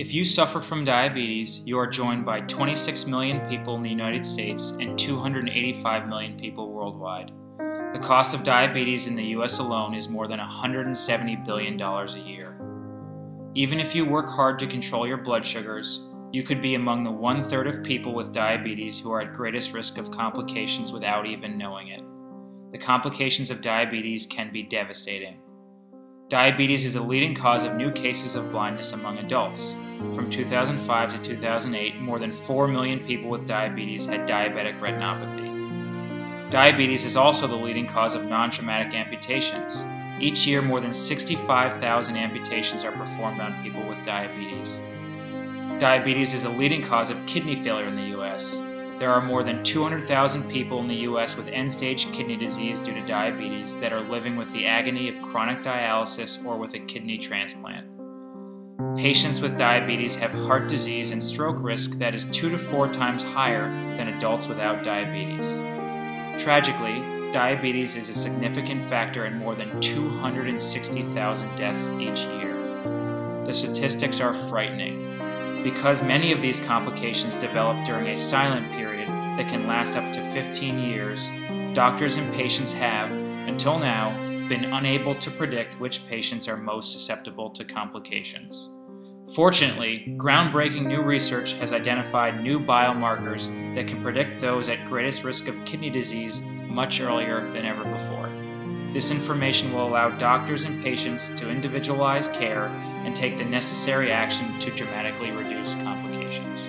If you suffer from diabetes, you are joined by 26 million people in the United States and 285 million people worldwide. The cost of diabetes in the US alone is more than $170 billion a year. Even if you work hard to control your blood sugars, you could be among the 1/3 of people with diabetes who are at greatest risk of complications without even knowing it. The complications of diabetes can be devastating. Diabetes is a leading cause of new cases of blindness among adults. From 2005 to 2008, more than 4 million people with diabetes had diabetic retinopathy. Diabetes is also the leading cause of non-traumatic amputations. Each year, more than 65,000 amputations are performed on people with diabetes. Diabetes is a leading cause of kidney failure in the US. There are more than 200,000 people in the US with end-stage kidney disease due to diabetes that are living with the agony of chronic dialysis or with a kidney transplant. Patients with diabetes have heart disease and stroke risk that is 2 to 4 times higher than adults without diabetes. Tragically, diabetes is a significant factor in more than 260,000 deaths each year. The statistics are frightening. Because many of these complications develop during a silent period that can last up to 15 years, doctors and patients have, until now, been unable to predict which patients are most susceptible to complications. Fortunately, groundbreaking new research has identified new biomarkers that can predict those at greatest risk of kidney disease much earlier than ever before. This information will allow doctors and patients to individualize care and take the necessary action to dramatically reduce complications.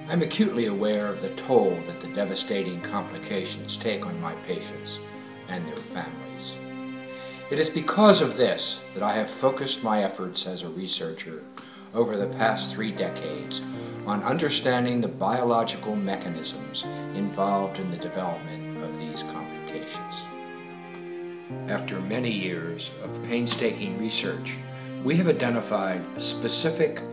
I'm acutely aware of the toll that the devastating complications take on my patients and their families. It is because of this that I have focused my efforts as a researcher over the past 3 decades on understanding the biological mechanisms involved in the development of these complications. After many years of painstaking research, we have identified specific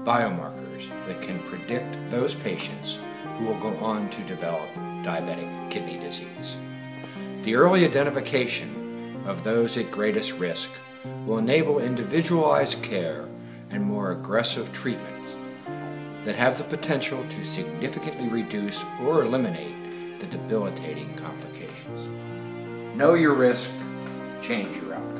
biomarkers that can predict those patients who will go on to develop diabetic kidney disease. The early identification of those at greatest risk will enable individualized care and more aggressive treatments that have the potential to significantly reduce or eliminate the debilitating complications. Know your risk, change your outcome.